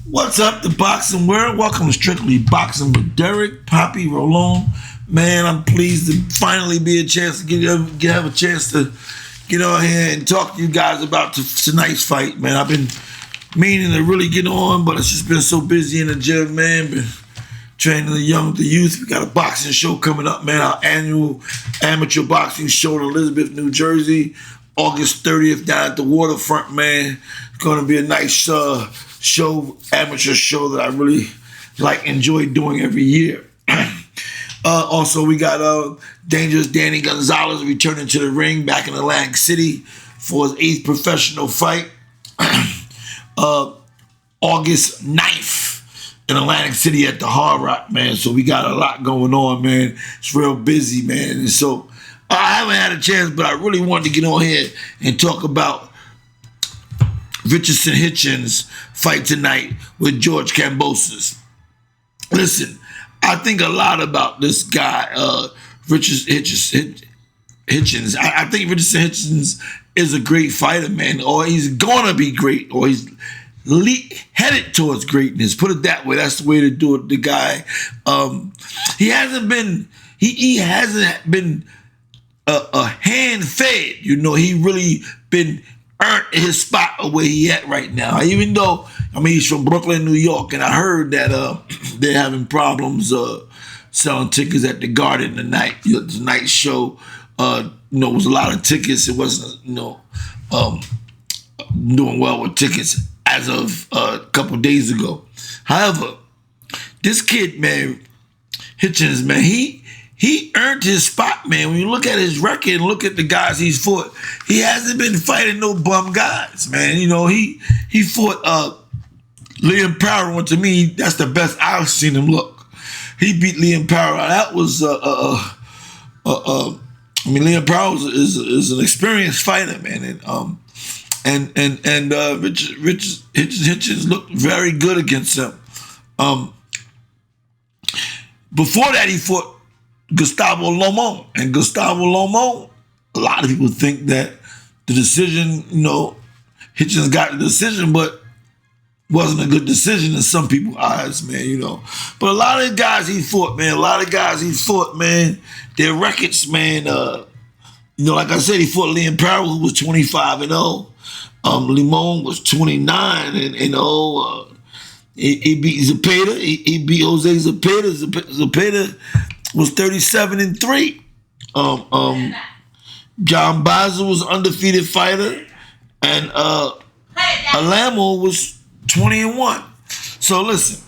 What's up, the boxing world? Welcome to Strictly Boxing with Derek Poppy Rolone. Man, I'm pleased to finally be a chance to have a chance to get on here and talk to you guys about tonight's fight. Man, I've been meaning to really get on, but it's just been so busy in the gym, man. Been training the youth. We got a boxing show coming up, man. Our annual amateur boxing show in Elizabeth, New Jersey, August 30th down at the waterfront, man. It's going to be a nice amateur show that I really enjoy doing every year. Also, we got Dangerous Danny Gonzalez returning to the ring back in Atlantic City for his 8th professional fight. August 9th in Atlantic City at the Hard Rock, man. So we got a lot going on, man. It's real busy, man. And so I haven't had a chance, but I really wanted to get on here and talk about Richardson Hitchins fight tonight with George Kambosos. Listen, I think a lot about this guy, Hitchins. I think Richardson Hitchins is a great fighter, man, or he's gonna be great, or he's headed towards greatness. Put it that way. That's the way to do it. The guy, he hasn't been a hand fed. You know, he really been earned his spot where he at right now. Even though, he's from Brooklyn, New York, and I heard that they're having problems selling tickets at the Garden tonight. Tonight's show, was a lot of tickets. It wasn't, doing well with tickets as of a couple days ago. However, this kid, man, Hitchins, man, he earned his spot, man. When you look at his record and look at the guys he's fought, he hasn't been fighting no bum guys, man. He fought Liam Powell, and to me, that's the best I've seen him look. He beat Liam Powell. That was Liam Powell is an experienced fighter, man, and Hitchins looked very good against him. Before that, he fought Gustavo Lomon. And Gustavo Lomon, a lot of people think that the decision, Hitchins got the decision, but wasn't a good decision in some people's eyes, man, But a lot of the guys he fought, man, their records, man, like I said, he fought Liam Powell, who was 25-0. Limon was 29 and he beat Zepeda. He beat Jose Zepeda. Zepeda was 37-3. John Baza was undefeated fighter, and Alamo was 20-1. So listen,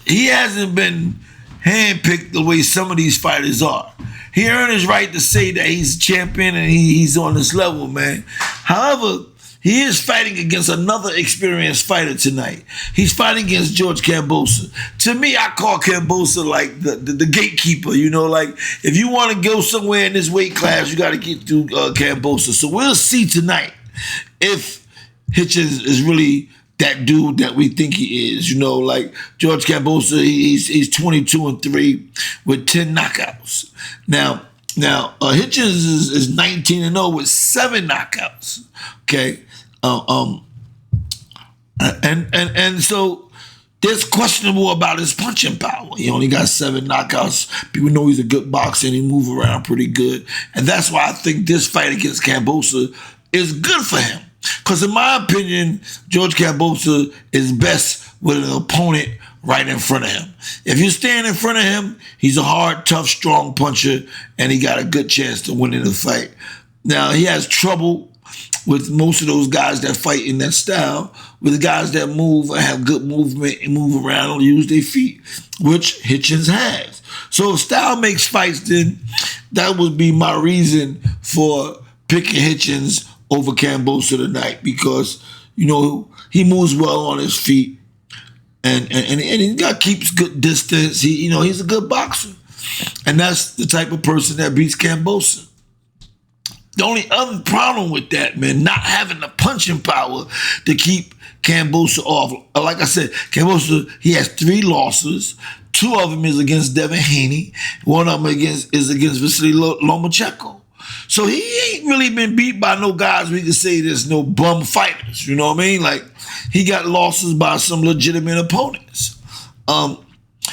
he hasn't been handpicked the way some of these fighters are. He earned his right to say that he's a champion and he's on this level, man. However, he is fighting against another experienced fighter tonight. He's fighting against George Kambosos. To me, I call Kambosos like the gatekeeper. If you want to go somewhere in this weight class, you got to get through Kambosos. So we'll see tonight if Hitchins is really that dude that we think he is. George Kambosos, he's 22-3 with 10 knockouts. Now Hitchins is 19-0 with 7 knockouts. Okay. And so there's questionable about his punching power. He only got 7 knockouts. People know he's a good boxer and he moves around pretty good. And that's why I think this fight against Kambosos is good for him. Because in my opinion, George Kambosos is best with an opponent right in front of him. If you stand in front of him, he's a hard, tough, strong puncher, and he got a good chance to win in the fight. Now, he has trouble with most of those guys that fight in that style, with the guys that move and have good movement and move around and use their feet, which Hitchins has. So if style makes fights, then that would be my reason for picking Hitchins over Kambosos tonight, because, he moves well on his feet and he keeps good distance. He's a good boxer. And that's the type of person that beats Kambosos. The only other problem with that, man, not having the punching power to keep Kambosos off. Like I said, Kambosos, he has 3 losses. 2 of them is against Devin Haney. One of them is against Vasily Lomachenko. So he ain't really been beat by no guys we can say there's no bum fighters. You know what I mean? Like, he got losses by some legitimate opponents.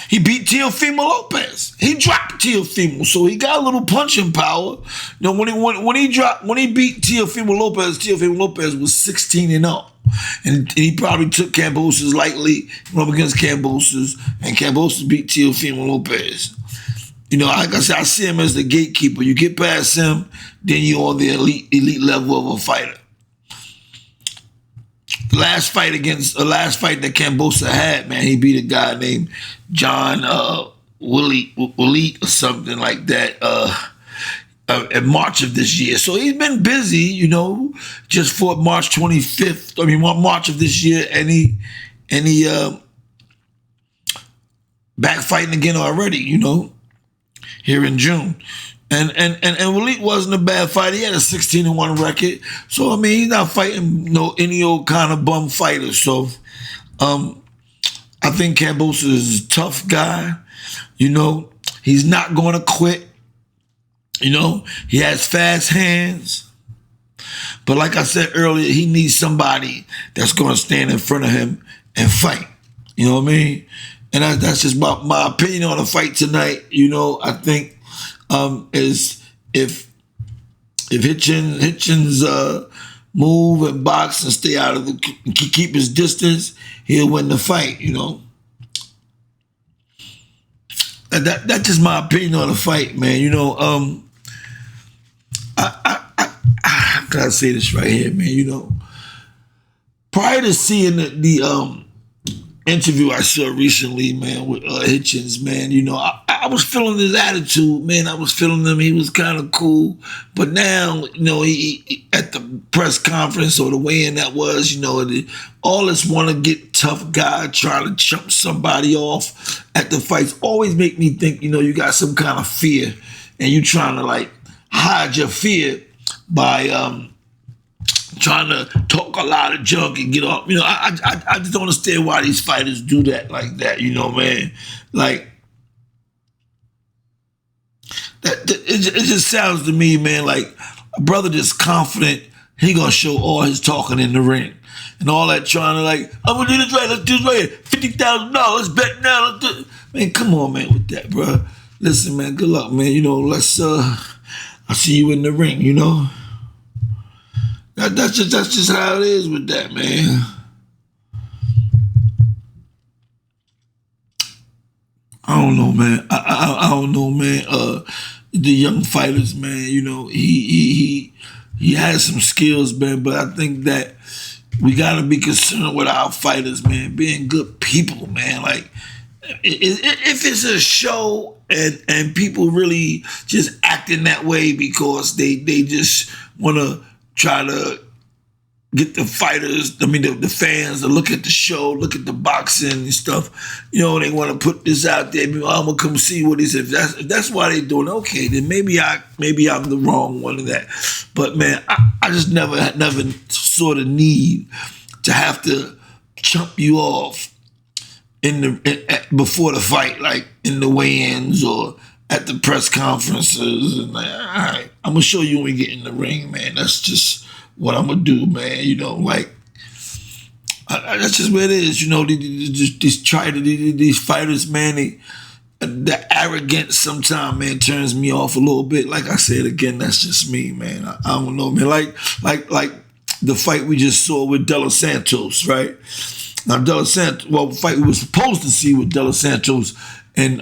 He beat Teofimo Lopez. He dropped Teofimo, so he got a little punching power. You know, when he beat Teofimo Lopez was 16-0. And he probably took Kambosos lightly, went up against Kambosos, and Kambosos beat Teofimo Lopez. You know, like I said, I see him as the gatekeeper. You get past him, then you're on the elite level of a fighter. The last fight that Kambosos had, man, he beat a guy named John Willie or something like that in March of this year. So he's been busy, you know, just fought March 25th. I mean, March of this year, and he back fighting again already, you know, here in June. And Willie wasn't a bad fighter. He had a 16-1 record. So I mean, he's not fighting any old kind of bum fighter. So I think Kambosos is a tough guy. You know, he's not going to quit. You know, he has fast hands. But like I said earlier, he needs somebody that's going to stand in front of him and fight. You know what I mean? And that's just my opinion on the fight tonight. You know, I think is if Hitchins move and box and stay out of keep his distance, he'll win the fight. You know, and that's just my opinion on the fight, man. You know, how can I say this right here, man? You know, prior to seeing the interview I saw recently, man, with Hitchins, man, you know, I was feeling his attitude, man. I was feeling him. He was kind of cool. But now, you know, he at the press conference or the weigh-in that was, you know, all this want to get tough guy trying to jump somebody off at the fights always make me think, you know, you got some kind of fear and you trying to, like, hide your fear by trying to talk a lot of junk and get off. You know, I just don't understand why these fighters do that like that, you know, man. Like, it just sounds to me, man, like a brother that's confident, he gonna show all his talking in the ring. And all that trying to, like, I'm gonna do this right, let's do this right, $50,000, let's bet now, let's do it. Man, come on, man, with that, bro. Listen, man, good luck, man. You know, I'll see you in the ring, you know. That's just how it is with that, man. I don't know, man. I don't know, man. The young fighters, man. You know, he has some skills, man. But I think that we gotta be concerned with our fighters, man, being good people, man. Like, if it's a show and people really just acting that way because they just want to try to get the fighters, I mean, the fans to look at the show, look at the boxing and stuff. You know, they want to put this out there. I'm going to come see what he said. If that's why they're doing it, okay, then maybe I'm the wrong one of that. But, man, I just never saw the need to have to chump you off before the fight, like in the weigh-ins or at the press conferences. And like, all right, I'm going to show you when we get in the ring, man. That's just what I'm gonna do, man. You know, like that's just what it is. You know, these fighters, man. The arrogance sometimes, man, turns me off a little bit. Like I said again, that's just me, man. I don't know, man. Like the fight we just saw with De Los Santos, right? Now, De Los Santos, well, the fight we were supposed to see with De Los Santos and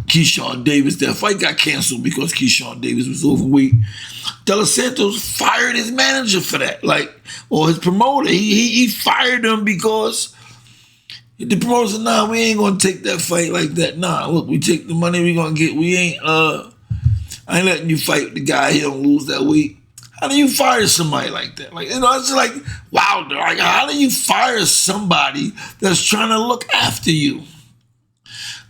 Keyshawn Davis. That fight got canceled because Keyshawn Davis was overweight. De Los Santos fired his manager for that, like, or his promoter. He fired him because the promoter said, nah, we ain't gonna take that fight like that. Nah, look, we take the money we gonna get. I ain't letting you fight the guy. He don't lose that weight. How do you fire somebody like that? Like, you know, it's like, wow, like, how do you fire somebody that's trying to look after you?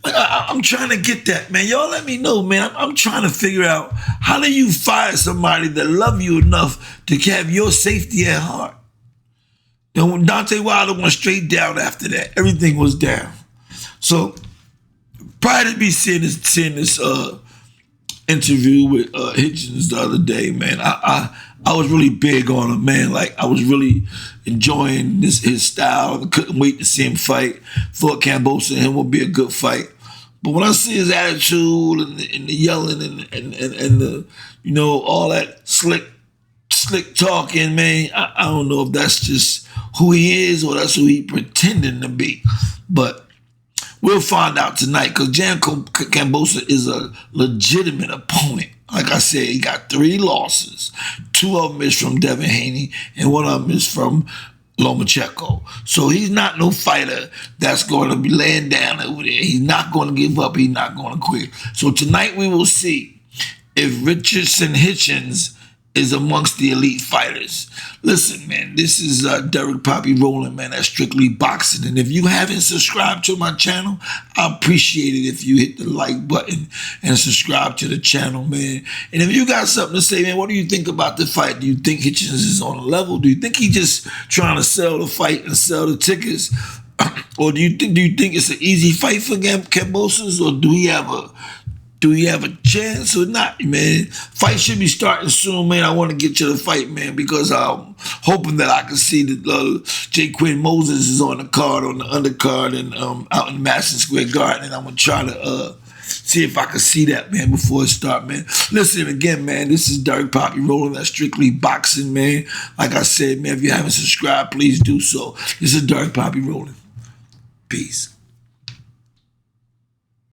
I'm trying to get that, man. Y'all let me know, man. I'm trying to figure out how do you fire somebody that love you enough to have your safety at heart. And when Deontay Wilder went straight down after that, everything was down. So prior to me seeing this interview with Hitchins the other day, man. I was really big on him, man. Like, I was really enjoying his style. I couldn't wait to see him fight. Thought Kambosos and him would be a good fight. But when I see his attitude and the yelling and the, all that slick talking, man, I don't know if that's just who he is or that's who he pretending to be. But we'll find out tonight, because Jan Kambosos is a legitimate opponent. Like I said, he got 3 losses. 2 of them is from Devin Haney, and 1 of them is from Lomachenko. So he's not no fighter that's going to be laying down over there. He's not going to give up. He's not going to quit. So tonight we will see if Richardson Hitchins is amongst the elite fighters. Listen, man, this is Derek Poppy rolling, man. That's Strictly Boxing. And if you haven't subscribed to my channel, I appreciate it if you hit the like button and subscribe to the channel, man. And if you got something to say, man, what do you think about the fight? Do you think Hitchins is on a level? Do you think he just trying to sell the fight and sell the tickets? Or do you think it's an easy fight for Kambosos? Or do he have a chance or not, man? Fight should be starting soon, man. I want to get to the fight, man, because I'm hoping that I can see that J. Quinn Moses is on the card, on the undercard, and out in Madison Square Garden, and I'm going to try to see if I can see that, man, before it start, man. Listen, again, man, this is Derek Poppy rolling that Strictly Boxing, man. Like I said, man, if you haven't subscribed, please do so. This is Derek Poppy rolling. Peace.